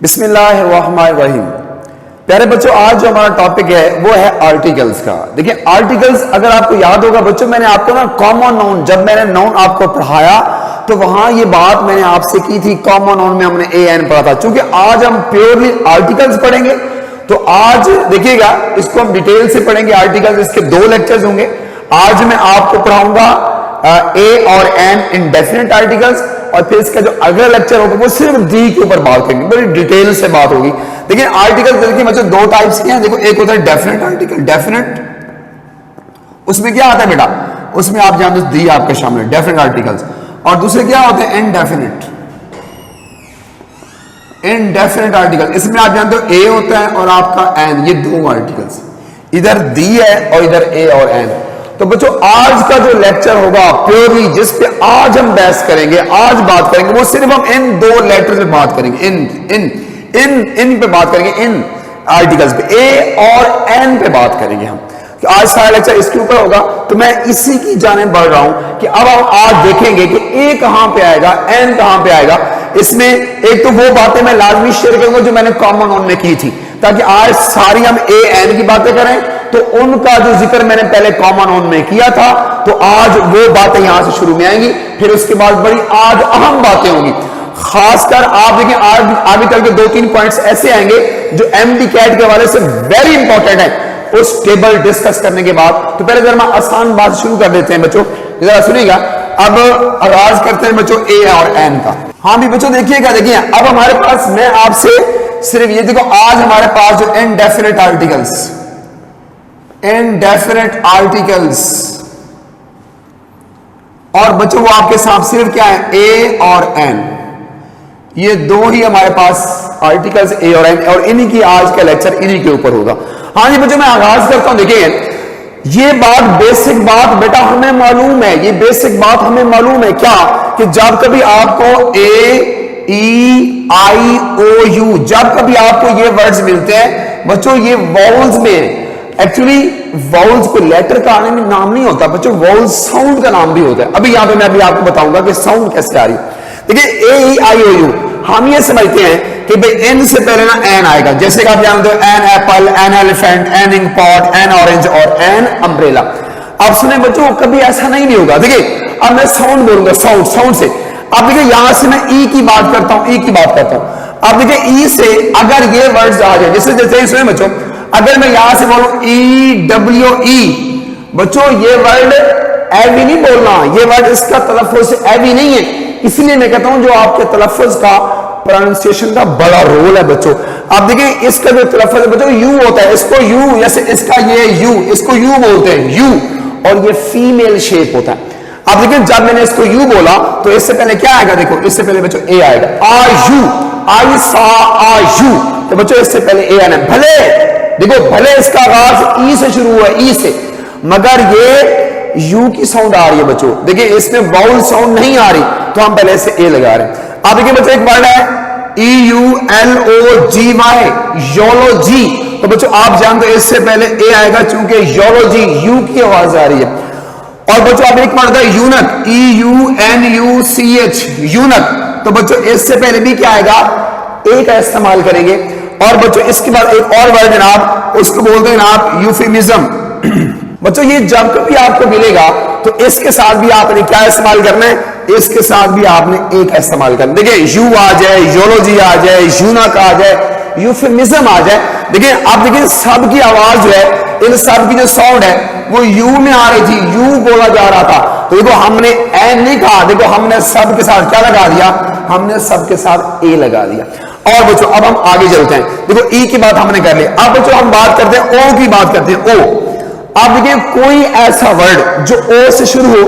बिस्मिल्लाहिर्रहमानिर्रहीम। प्यारे बच्चों, आज जो हमारा टॉपिक है वो है आर्टिकल्स का। देखिए आर्टिकल्स, अगर आपको याद होगा बच्चों, मैंने आपको ना कॉमन नाउन, जब मैंने नाउन आपको पढ़ाया तो वहां ये बात मैंने आपसे की थी। कॉमन नाउन में हमने ए एन पढ़ा था। चूंकि आज हम प्योरली आर्टिकल्स पढ़ेंगे तो आज देखिएगा इसको हम डिटेल से पढ़ेंगे। आर्टिकल्स, इसके 2 लेक्चर्स होंगे। आज मैं आपको पढ़ाऊंगा ए और एन इंडेफिनिट आर्टिकल्स, और फिर इसका जो अगला लेक्चर होगा वो सिर्फ दी के ऊपर बात करेंगे, बड़ी डिटेल से बात होगी। देखिए आर्टिकल देखिए बच्चों 2 टाइप्स के हैं। देखो, एक होता है डेफिनेट आर्टिकल। डेफिनेट उसमें क्या आता है बेटा, उसमें आप जानते हो दी आपके सामने डेफिनेट आर्टिकल्स। और दूसरे क्या होते हैं, इनडेफिनेट। इनडेफिनेट आर्टिकल, इसमें आप जानते हो ए होता है और आपका एन, ये 2 आर्टिकल्स, इधर दी है और इधर ए और एन। तो बच्चों आज का जो लेक्चर होगा प्योरली जिस पे आज हम बहस करेंगे, आज बात करेंगे, वो सिर्फ हम इन 2 लेटर पे बात करेंगे। इन पे बात करेंगे, इन आर्टिकल्स पे, ए और एन पे बात करेंगे हम। तो आज सारा लेक्चर इसके ऊपर होगा। तो मैं इसी की जाने बढ़ रहा हूं कि अब हम आज देखेंगे कि ए कहां पे आएगा, एन कहां पे आएगा। इसमें एक तो वो बातें मैं लाजमी शेयर करूंगा जो मैंने कॉमन नाउन में की थी, ताकि आज सारी हम ए एन की बातें करें तो उनका जो जिक्र मैंने पहले कॉमन नाउन में किया था, तो आज वो बातें यहां से शुरू में आएंगी। फिर उसके बाद बड़ी आज अहम बातें होंगी। खासकर आप देखिए आज आगे चल के 2-3 पॉइंट्स ऐसे आएंगे जो एमडी कैट के हवाले से वेरी इंपॉर्टेंट है, उस टेबल डिस्कस करने के बाद। तो पहले जरा आसान बात शुरू कर देते हैं बच्चों, जरा सुनिएगा। अब आगाज करते हैं बच्चों ए और एन का। हाँ भी बच्चों देखिएगा, देखिए अब हमारे पास, मैं आपसे सिर्फ ये देखो, आज हमारे पास जो इनडेफिनेट आर्टिकल्स, इनडेफिनेट आर्टिकल्स, और बच्चों वो आपके साथ सिर्फ क्या है, ए और एन, ये 2 ही हमारे पास आर्टिकल्स ए और एन, और इन्हीं की आज का लेक्चर इन्हीं के ऊपर होगा। हाँ जी बच्चों, मैं आगाज करता हूं। देखिए ये बात, बेसिक बात बेटा हमें मालूम है, ये बेसिक बात हमें मालूम है क्या, कि जब कभी आपको ए ई आई ओ यू, जब कभी आपको ये वर्ड्स मिलते हैं बच्चों, ये वॉवल्स में, एक्चुअली वॉवल्स को लेटर का आने में नाम नहीं होता बच्चों, वॉवल साउंड का नाम भी होता है। अभी यहां पे मैं अभी आपको बताऊंगा कि साउंड कैसे आ रही है। देखिए ए ई आई ओ यू, हम ये समझते हैं कि भाई एन से पहले ना एन आएगा, जैसे कि आप जानते हो an apple, an elephant, an ink pot, an orange और एन अम्ब्रेला। अब सुने बच्चों, कभी ऐसा नहीं होगा। देखिए अब मैं साउंड बोलूंगा, साउंड से। अब देखिए यहां से मैं ई की बात करता हूं, ई की बात करता हूं। अब देखिए ई से अगर ये वर्ड्स आ जाए, जैसे सुने बच्चों, अगर मैं यहां से बोलूं ई डब्ल्यू ई, बच्चों ये वर्ड एवी नहीं बोलना, ये वर्ड इसका तलफ्फुज़ एवी नहीं है। इसलिए मैं कहता हूं जो आपके तलफ्फुज़ का, प्रोनाउंसिएशन का बड़ा रोल है बच्चों। आप देखिए इसका जो तलफ्फुज़ है बच्चों, यू होता है, इसको यू, जैसे इसका ये यू, इसको यू बोलते हैं, यू, और ये फीमेल शेप होता है। आप देखिए जब मैंने इसको यू बोला तो इससे पहले क्या आएगा, देखो इससे पहले बच्चों ए आएगा, आ यू, आई सा आ यू, तो बच्चों इससे पहले ए आना। भले देखो, भले इसका आगाज ई से शुरू हुआ है, ई से, मगर ये यू की साउंड आ रही है बच्चों। देखिए इसमें वाउल साउंड नहीं आ रही, तो हम पहले से ए लगा रहे हैं। आप देखिए बच्चों एक वर्ड है ई यू एल ओ जी वाई, योलॉजी, तो बच्चों आप जानते हो इससे पहले ए आएगा, चूंकि योलॉजी यू की आवाज आ रही है। और बच्चों आप एक वर्ड है eunuch, E U N U C H, eunuch, तो बच्चों इससे पहले भी क्या आएगा, ए का इस्तेमाल करेंगे। और बच्चों इसके बाद एक और वर्ड है ना, उसको बोलते हैं ना यूफेमिज्म। बच्चों ये जब कभी आपको मिलेगा तो इसके साथ भी आपने क्या इस्तेमाल करना है, इसके साथ भी आपने ए का इस्तेमाल करना। देखिए यू आ जाए, योलॉजी आ जाए, यूनक आ जाए, यूफेमिज्म आ जाए। देखिए आप देखिए सबकी आवाज जो है, इन सब की जो साउंड है वो यू में आ रही थी, यू बोला जा रहा था, तो देखो हमने एन नहीं कहा, देखो हमने सब के साथ क्या लगा दिया, हमने सब के साथ ए लगा दिया। और बच्चों अब हम आगे चलते हैं। देखो ई की बात हमने कर ली, अब बच्चों हम बात करते हैं ओ की, बात करते हैं ओ। आप देखिए कोई ऐसा वर्ड जो ओ से शुरू हो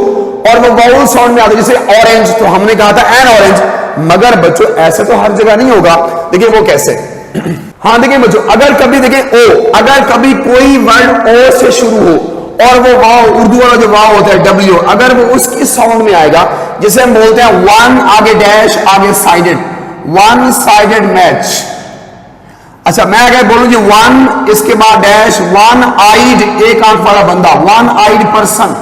और वो वाउल साउंड में आता है, जैसे ऑरेंज, तो हमने कहा था एन ऑरेंज, मगर बच्चों ऐसे तो हर जगह नहीं होगा। देखिए वो कैसे, हाँ देखिए बच्चों, अगर कभी देखिए ओ, अगर कभी कोई वर्ड ओ से शुरू हो और वो वाव, उर्दू वाला जो वाव होता है डब्ल्यू, अगर वो उसकी साउंड में आएगा, जैसे हम बोलते हैं वन आगे डैश आगे साइडेड, वन साइडेड मैच। अच्छा मैं अगर बोलूं जी वन, इसके बाद डैश, वन आइड, एक आंख वाला बंदा, वन आइड पर्सन।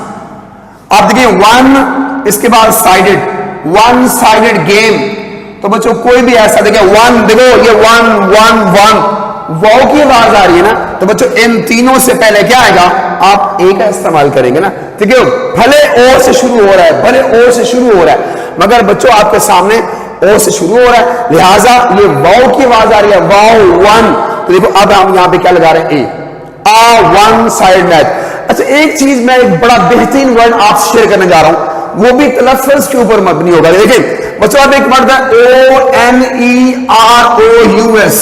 आप देखिए वन, इसके बाद साइडेड, वन साइडेड गेम, तो बच्चों कोई भी ऐसा देखिए वन, देखो ये वन वन वन वाव की आवाज आ रही है ना, तो बच्चों इन तीनों से पहले क्या आएगा, आप ए का इस्तेमाल करेंगे ना, ठीक है। भले ओ से शुरू हो रहा है, भले ओ से शुरू हो रहा है, मगर बच्चों आपके सामने ओ से शुरू हो रहा है, लिहाजा ये वाव की आवाज आ रही है, वाव वन। तो देखो अब हम यहां पे क्या लगा रहे हैं, ए, आ वन साइड मैच। अच्छा एक चीज मैं एक बड़ा बेहतरीन वर्ड आपसे शेयर करने जा रहा हूं, वो भी तलफ्फुज के ऊपर मबनी होगा। देखिए बच्चों अब एक वर्ड है ONEROUS,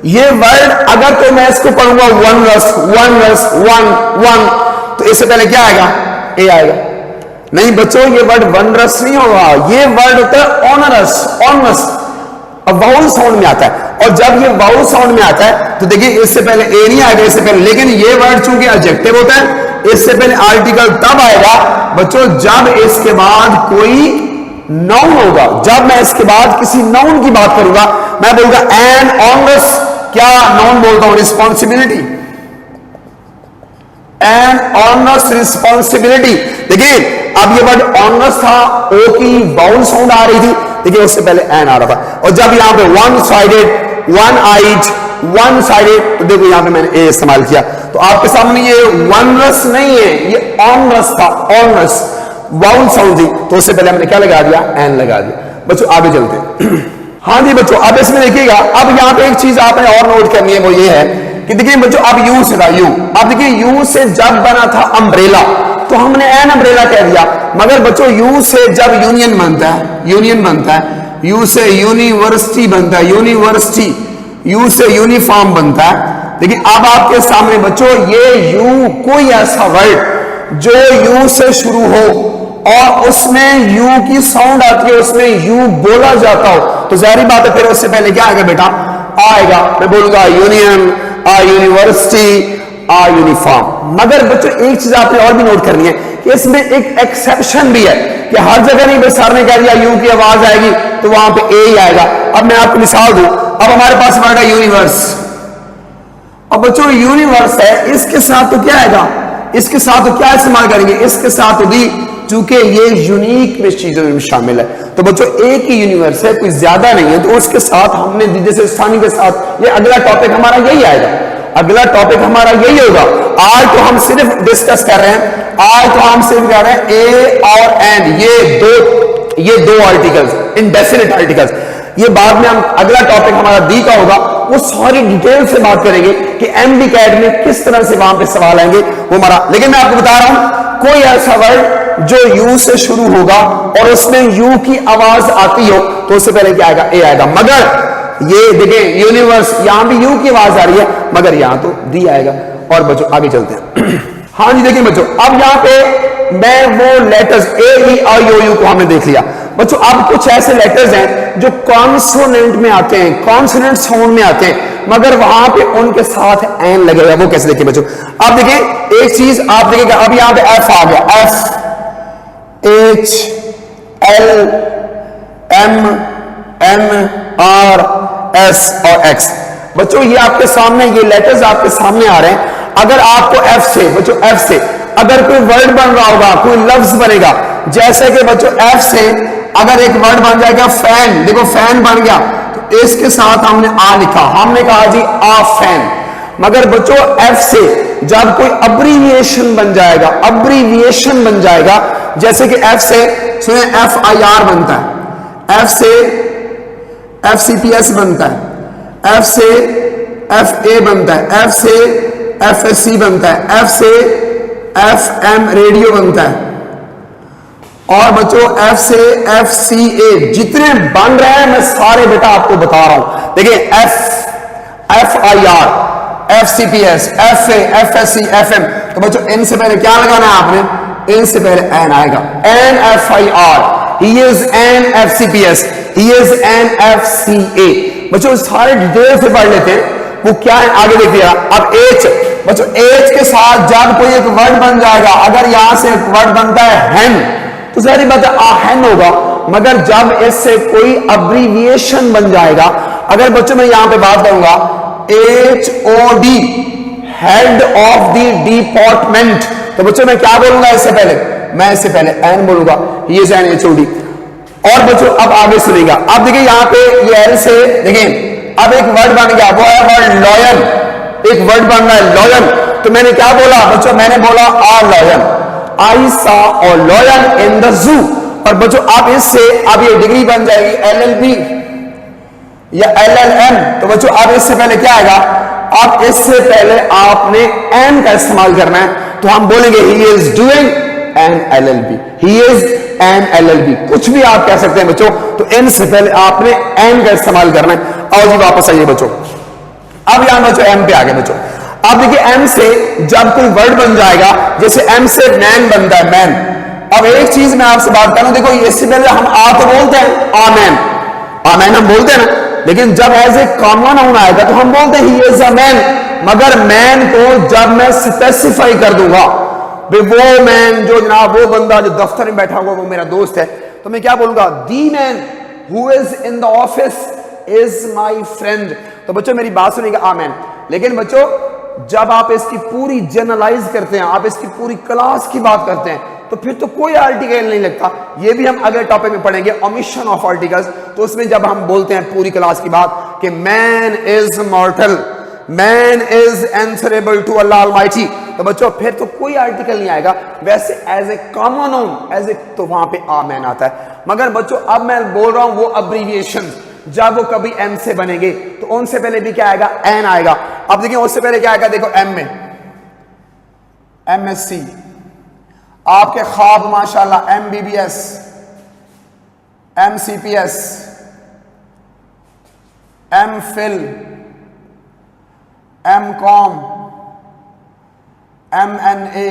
ये वर्ड अगर तो मैं इसको पढ़ूंगा वन रस वन, तो इससे पहले क्या आएगा, ए आएगा। नहीं बच्चों ये वर्ड वन रस नहीं होगा, ये वर्ड होता है ऑनरस, अब वाउल साउंड में आता है, और जब ये वाउल साउंड में आता है तो देखिए इससे पहले ए नहीं आएगा इससे पहले, लेकिन ये वर्ड चूंकि एडजेक्टिव होता है, इससे पहले आर्टिकल तब आएगा बच्चों जब इसके बाद कोई नाउन होगा। जब मैं इसके बाद किसी नाउन की बात करूंगा, मैं बोलूंगा एन ऑनरस, क्या नाउन बोलता हूं, रिस्पॉन्सिबिलिटी, एन ऑनरस रिस्पॉन्सिबिलिटी। देखिए अब ये वर्ड ऑनरस था, ओ की वाउल साउंड आ रही थी, देखिए उससे पहले एन आ रहा था, और जब यहां पे one sided, one eyed, one sided, तो देखो यहां पे मैंने ए इस्तेमाल किया, तो आपके सामने ये वन रस नहीं है, ये ऑनरस था, ऑनरस वाउल साउंड थी, तो उससे पहले हमने क्या लगा दिया, एन लगा दिया। बच्चों आगे चलते हाँ जी बच्चों अब इसमें देखिएगा, अब यहां पे एक चीज आपने और नोट करनी है, वो ये है कि देखिए बच्चों अब यू से था, यू, अब देखिए यू से जब बना था अम्ब्रेला तो हमने एन अम्ब्रेला कह दिया, मगर बच्चों यू से जब यूनियन बनता है, यू से यूनिवर्सिटी बनता है, यूनिवर्सिटी, यू से यूनिफॉर्म बनता है। देखिए अब आपके सामने बच्चों ये यू, कोई ऐसा वर्ड जो यू से शुरू हो और उसमें यू की साउंड आती है, उसमें यू बोला जाता हो, तो जाहिर बात है फिर उससे पहले क्या आएगा बेटा, आएगा, मैं बोलूंगा यूनियन, आ यूनिवर्सिटी, आ यूनिफॉर्म। मगर बच्चों एक चीज आपने और भी नोट करनी है कि इसमें एक एक्सेप्शन भी है कि हर जगह नहीं, बस सर ने कह दिया यू की आवाज आएगी तो वहां पे ए ही आएगा। अब मैं आपको मिसाल दूं, अब हमारे पास वर्ड है यूनिवर्स, अब बच्चों यूनिवर्स है, इसके साथ तो क्या आएगा, इसके साथ तो क्या इस्तेमाल करेंगे, इसके साथ तो दी, चूंकि ये यूनिक में चीजों में शामिल है, तो बच्चों एक ही यूनिवर्स है, कोई ज्यादा नहीं है, तो उसके साथ हमने जैसे स्थानीय के साथ, ये अगला टॉपिक हमारा यही आएगा, अगला टॉपिक हमारा यही होगा। आज तो हम सिर्फ डिस्कस कर रहे हैं, आज तो हम सिर्फ कह रहे हैं ए और एन, ये दो आर्टिकल्स, इनडेफिनिट आर्टिकल्स, ये बाद में हम अगला टॉपिक हमारा डी का होगा, वो सारी डिटेल से बात करेंगे कि एमडी कैट में किस तरह से वहां पे सवाल आएंगे वो हमारा। लेकिन मैं आपको बता रहा हूं कोई ऐसा वर्ड जो यू से शुरू होगा और उसमें यू की आवाज आती हो तो उससे पहले क्या आएगा, ए आएगा। मगर ये देखें यूनिवर्स, यहां भी यू की आवाज आ रही है, मगर यहां तो डी आएगा। और बच्चों आगे चलते हैं हाँ जी देखिए बच्चों, अब यहां पे मैं वो letters A E I O you को हमने देख लिया। बच्चों अब कुछ ऐसे लेटर्स हैं जो कॉन्सोनेंट में आते हैं, कॉन्सोनेंट साउंड में आते हैं, मगर वहां पे उनके साथ एन लगेगा। वो कैसे देखिए बच्चों, अब देखिए एक चीज आप देखिएगा, अब यहां पे एफ आ गया, F H L M N R S और एक्स। बच्चों ये आपके सामने, ये लेटर्स आपके सामने आ रहे हैं। अगर आपको एफ से बच्चों, एफ से अगर कोई वर्ड बन रहा होगा, कोई लफ्ज बनेगा, जैसे कि बच्चों एफ से अगर एक वर्ड बन जाएगा फैन, देखो फैन बन गया, तो इसके साथ हमने आ लिखा, हमने कहा जी आ फैन। मगर बच्चों एफ से जब कोई अब्रीविएशन बन जाएगा, अब्रीविएशन बन जाएगा, जैसे कि एफ से सुने एफ आई आर बनता है, एफ से एफ सी पी एस बनता है, एफ से एफ ए बनता है, एफ से एफ एस सी बनता है, एफ से एफ एम रेडियो बनता है, और बच्चों एफ से एफ सी ए, जितने बन रहे हैं मैं सारे बेटा आपको बता रहा हूं। देखिए F I R, F C P S, F A, F S C, F M, तो बच्चों इनसे पहले क्या लगाना है आपने, इनसे पहले एन आएगा, N F I R, he is N F C P S, he is N F C A. बच्चों सारे डिटेल से पढ़ लेते हैं वो क्या है, आगे देखिए। अब एच, बच्चों एच के साथ जब कोई एक वर्ड बन जाएगा, अगर यहां से एक वर्ड बनता है हैन, तो सारी बात आहन होगा, मगर जब इससे कोई अब्रीविएशन बन जाएगा, अगर बच्चों मैं यहां पे बात करूंगा H O D, head of the department, तो बच्चों मैं क्या बोलूंगा इससे पहले, मैं इससे पहले एन बोलूंगा, ये एन एच ओ डी। और बच्चों अब आगे सुनेगा, अब देखिए यहां पे ये एल से देखिए अब एक वर्ड बन गया, वो है वर्ड लॉयन, एक वर्ड बन रहा है लॉयन। तो मैंने क्या बोला बच्चों, मैंने बोला आ लॉयन, आई सा और लॉयन इन द जू। और बच्चों अब इससे अब ये डिग्री बन जाएगी LLB या LLM। तो बच्चों अब इससे पहले क्या आएगा, अब इससे पहले आपने एन का इस्तेमाल करना है, तो हम बोलेंगे he is doing an LLB, he is N LLB, कुछ भी आप कह सकते हैं बच्चों। तो एन से पहले आपने एन का इस्तेमाल करना है। और जी वापस आइए बच्चों, अब यहां बच्चों एम पे आ गए बच्चों। अब देखिए एम से जब कोई वर्ड बन जाएगा, जैसे एम से मैन बनता है, मैन। अब एक चीज मैं आपसे बात करूं, देखो इससे पहले हम आ तो बोलते हैं आमैन, आमैन हम बोलते हैं ना, लेकिन जब एज ए कॉमन नाउन आएगा तो हम बोलते हैं ही इज अ मैन। मगर मैन को जब मैं स्पेसिफाई कर दूंगा, वो मैन जो जनाब वो बंदा जो दफ्तर में बैठा हुआ वो मेरा दोस्त है, तो मैं क्या बोलूंगा, the man who is in the office is my friend. तो बच्चों मेरी बात सुनिएगा, आमेन। लेकिन बच्चों जब आप इसकी पूरी जनरलाइज करते हैं, आप इसकी पूरी क्लास की बात करते हैं, तो फिर तो कोई आर्टिकल नहीं लगता। ये भी हम अगले टॉपिक में पढ़ेंगे, ओमिशन ऑफ आर्टिकल्स। तो उसमें जब हम बोलते हैं पूरी क्लास की बात कि man is mortal, man is answerable to Allah almighty, तो बच्चों फिर तो कोई आर्टिकल नहीं आएगा। वैसे as a common noun as a तो वहां पे आमैन आता है। मगर बच्चों अब मैं बोल रहा हूं वो अब्रीविएशन, जब वो कभी एम से बनेंगे तो उनसे पहले भी क्या आएगा, एन आएगा। अब देखिए उससे पहले क्या आएगा, देखो एम में MSc, आपके ख्वाब माशाल्लाह MBBS, MCPS, MPhil, MCom, MNA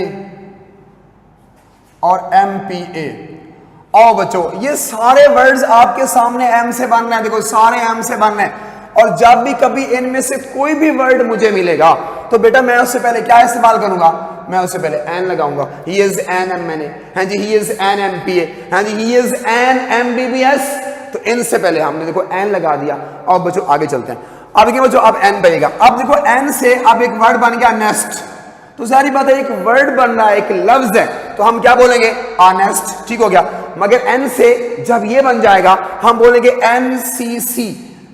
और MPA। और बच्चों ये सारे वर्ड्स आपके सामने एम से बन रहे हैं, देखो सारे एम से बन रहे हैं। और जब भी कभी इनमें से कोई भी वर्ड मुझे मिलेगा तो बेटा मैं उससे पहले क्या इस्तेमाल करूंगा, मैं उससे पहले एन लगाऊंगा। ही इज एन MNA, हाँ जी, ही इज एन MPA, हाँ जी, ही इज एन MBBS। तो इनसे पहले हमने देखो एन लगा दिया। और बच्चों आगे चलते हैं, अब देखिए बच्चों अब एन बनेगा। अब देखो एन से अब एक वर्ड बन गया नेस्ट। तो सारी बात है, एक वर्ड बन रहा है, एक लफ्ज है, तो हम क्या बोलेंगे, ऑनेस्ट, ठीक हो गया। मगर एन से जब ये बन जाएगा हम बोलेंगे NCC,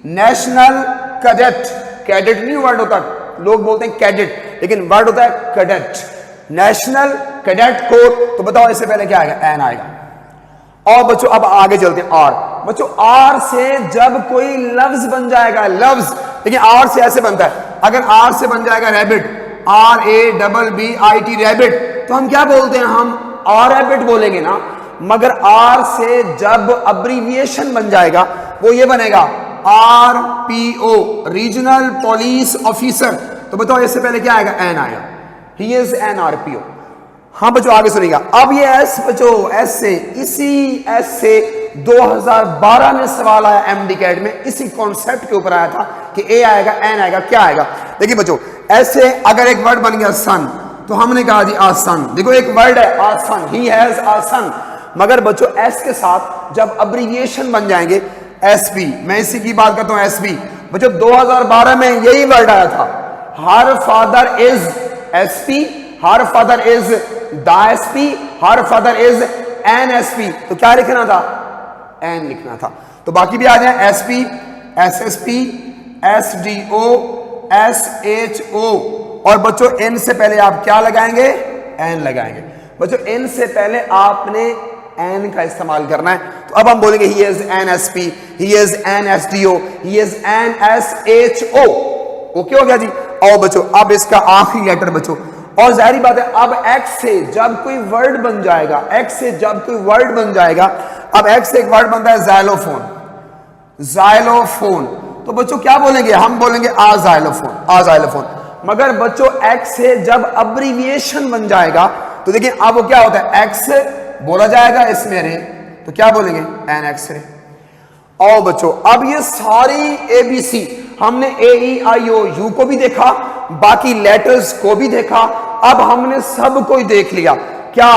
नेशनल कैडेट। कैडेट नहीं वर्ड होता, लोग बोलते हैं कैडेट, लेकिन वर्ड होता है कैडेट, नेशनल कैडेट कोर। तो बताओ इससे पहले क्या आएगा, एन आएगा। और बच्चों अब आगे चलते हैं आर। बच्चों आर से जब कोई लफ्ज बन जाएगा, लफ्ज, देखिए आर से ऐसे बनता है, अगर आर से बन जाएगा रैबिट, RABBIT रैबिट, तो हम क्या बोलते हैं, हम आर रैबिट बोलेंगे ना। मगर आर से जब अब्रीविएशन बन जाएगा वो ये बनेगा RPO, रीजनल पुलिस ऑफिसर। तो बताओ इससे पहले क्या आएगा, एन आएगा, ही इज एन RPO। हाँ बच्चों आगे सुनिएगा। अब ये एस बच्चों एस से, इसी एस से 2012 में सवाल आया MD कैट में, इसी कॉन्सेप्ट के ऊपर आया था कि ए आएगा, एन आएगा, क्या आएगा। देखिए बच्चों ऐसे अगर एक वर्ड बन गया सन, तो हमने कहा जी आ सन। देखो एक वर्ड है आ सन, ही हैज आ सन। मगर बच्चों एस के साथ जब अब्रीविएशन बन जाएंगे, SP, मैं इसी की बात करता हूं SP। बच्चों 2012 में यही वर्ड आया था, her father is SP, her father is the SP, her father is an SP। तो क्या लिखना था, एन लिखना था। तो बाकी भी आ जाए SP, SSP, SDO, SHO। और बच्चों इन से पहले आप क्या लगाएंगे, एन लगाएंगे। बच्चों इन से पहले आपने एन का इस्तेमाल करना है। तो अब हम बोलेंगे ही is N SP, he is N SDO, he is N SHO। Okay हो गया जी। और बच्चों अब इसका आखिरी लेटर बच्चों, और जाहिर बात है अब एक्स से जब कोई वर्ड बन जाएगा, एक्स से जब कोई वर्ड बन जाएगा, अब एक्स से एक वर्ड बनता है जाइलोफोन, जाइलोफोन। तो बच्चों क्या बोलेंगे, हम बोलेंगे आ जाइलोफोन, आ जाइलोफोन। मगर बच्चों एक्स से जब अब्रीविएशन बन जाएगा तो देखिए अब वो क्या होता है, एक्स बोला जाएगा इसमें रे, तो क्या बोलेंगे, एन एक्स रे। और बच्चों अब ये सारी ABC हमने AEIOU को भी देखा, बाकी लेटर्स को भी देखा। अब हमने सब कोई देख लिया क्या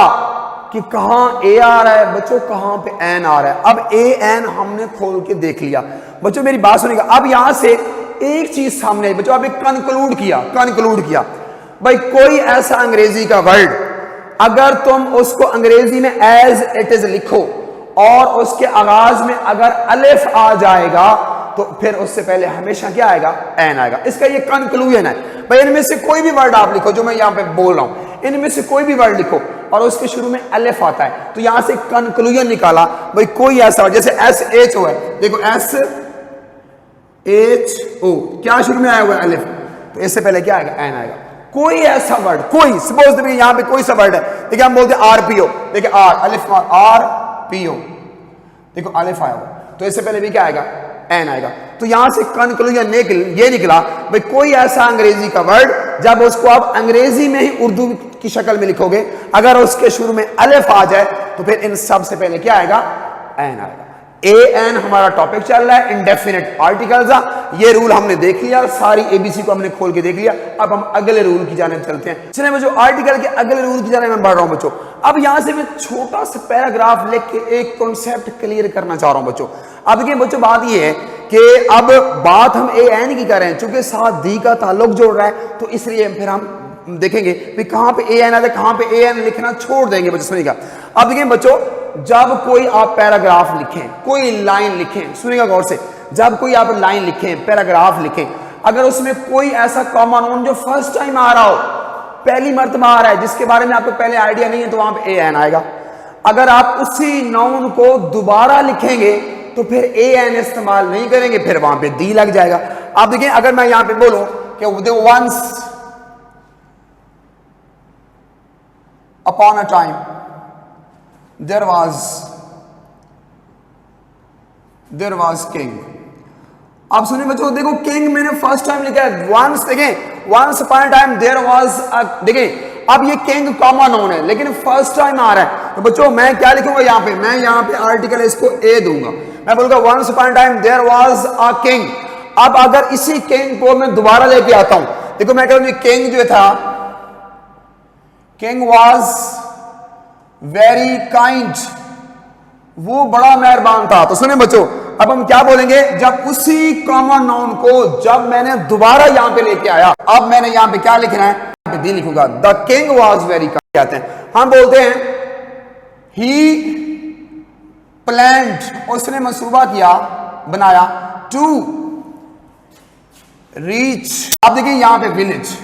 कि कहां ए आ रहा है बच्चों, कहां पे एन आ रहा है। अब AN हमने खोल के देख लिया। बच्चों मेरी बात सुनिएगा, अब यहां से एक चीज सामने आई बच्चों, अब एक कंक्लूड किया भाई कोई ऐसा अंग्रेजी का वर्ड अगर तुम उसको अंग्रेजी में एज इट इज लिखो और उसके आगाज में अगर अलिफ आ जाएगा तो फिर उससे पहले हमेशा क्या आएगा, एन आएगा। इसका ये कंक्लूजन है भाई। इनमें से कोई भी वर्ड आप लिखो जो मैं यहां पे बोल रहा हूं, इनमें से कोई भी वर्ड लिखो और उसके शुरू में अलिफ आता है तो यहां से कंक्लूजन निकाला भाई कोई ऐसा वर्ड, जैसे एस एच ओ है, देखो एस एच ओ क्या शुरू में आया हुआ है अलिफ, तो इससे पहले क्या आएगा, एन आएगा। कोई ऐसा वर्ड, कोई सपोज देखिए यहां पे कोई सा वर्ड है, देखिए हम बोलते हैं आरपीओ, देखिए आर अलिफ आर पी ओ, देखो अलिफ आया हुआ तो इससे पहले भी क्या आएगा, एन आएगा। तो यहां से कंक्लूजन ये निकला भाई कोई ऐसा अंग्रेजी का वर्ड जब उसको आप अंग्रेजी में ही उर्दू की शक्ल में लिखोगे, अगर उसके शुरू में अलिफ आ जाए तो फिर इन सब से पहले क्या आएगा, एन आएगा। ए एन हमारा टॉपिक चल रहा है इंडेफिनिट आर्टिकल्स। ये रूल हमने देख लिया, सारी एबीसी को हमने खोल के देख लिया। अब हम अगले रूल की जाने चलते हैं। चलिए बच्चों, आर्टिकल के अगले रूल की जाने में बढ़ रहा हूं बच्चों। अब यहां से मैं छोटा सा पैराग्राफ लिख के एक कॉन्सेप्ट क्लियर करना चाह रहा हूं बच्चों। अब देखिए बच्चों, बात ये है कि अब बात हम ए एन की कर रहे हैं, चूंकि साथ दी का ताल्लुक जोड़ रहा है तो इसलिए फिर हम देखेंगे कि कहां पे ए एन आता है, कहां पे ए एन लिखना छोड़ देंगे बच्चों। सुनिएगा, अब देखिए बच्चों, जब कोई आप पैराग्राफ लिखें, कोई लाइन लिखें, सुनिएगा गौर से, जब कोई आप लाइन लिखें, पैराग्राफ लिखें, अगर उसमें कोई ऐसा कॉमन नाउन जो फर्स्ट टाइम आ रहा हो, पहली मर्तबा आ रहा है, जिसके बारे में आपको पहले आइडिया नहीं है, तो वहां पे ए एन आएगा। अगर आप उसी नाउन को दोबारा लिखेंगे तो फिर ए एन इस्तेमाल नहीं करेंगे, फिर वहां पे दी लग जाएगा। आप देखिए, अगर मैं यहां पे बोलूं कि once upon a time there was king. अब सुनिए बच्चों, देखो किंग मैंने फर्स्ट टाइम लिखा है, वंस, देखें once upon a time there was a, देखें अब ये किंग कॉमन नाउन है लेकिन फर्स्ट टाइम आ रहा है, तो बच्चों मैं क्या लिखूंगा यहां पे, मैं यहां पे आर्टिकल इसको ए दूंगा, मैं बोलूंगा once upon a time there was a king. अब अगर इसी किंग को मैं दोबारा लेके आता हूं, देखो मैं कह रहा हूं किंग जो था, किंग वाज वेरी काइंड, वो बड़ा मेहरबान था। तो सुने बच्चों, अब हम क्या बोलेंगे, जब उसी कॉमन नाउन को जब मैंने दोबारा यहां पे लेके आया, अब मैंने यहां पे क्या लिखना है, यहां पे दी लिखूंगा, the king was very kind. कहते हैं, हम बोलते हैं ही प्लान्ड, उसने मंसूबा किया, बनाया, टू रीच, अब देखिए यहां पे विलेज।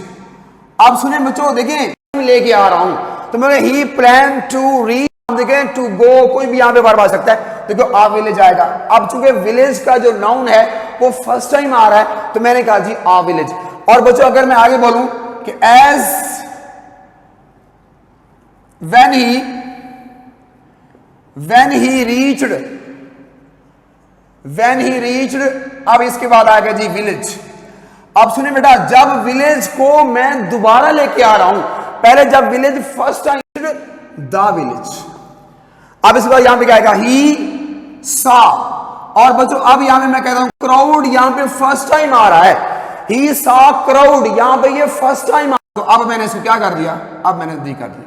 अब सुने बच्चों, देखिए लेके आ रहा हूं तो मैं ही प्लान टू रीच, देखें टू गो, कोई भी यहां पे वर्ब आ सकता है, देखो आ विलेज आएगा। अब चूंकि विलेज का जो नाउन है वो फर्स्ट टाइम आ रहा है तो मैंने कहा जी आ विलेज। और बच्चों अगर मैं आगे बोलूं कि एज व्हेन ही रीच्ड, अब इसके बाद आ गया जी विलेज। अब सुनिए बेटा, जब विलेज को मैं दोबारा लेके आ रहा हूं, पहले जब village first time, the village, अब इसके बाद यहां पे क्या आएगा, ही सा। और बच्चों अब यहां पे मैं कहता हूं क्राउड, यहां पे फर्स्ट टाइम आ रहा है, ही सा क्राउड, यहां पे ये फर्स्ट टाइम आ, तो अब मैंने इसको क्या कर दिया, अब मैंने दी कर दिया।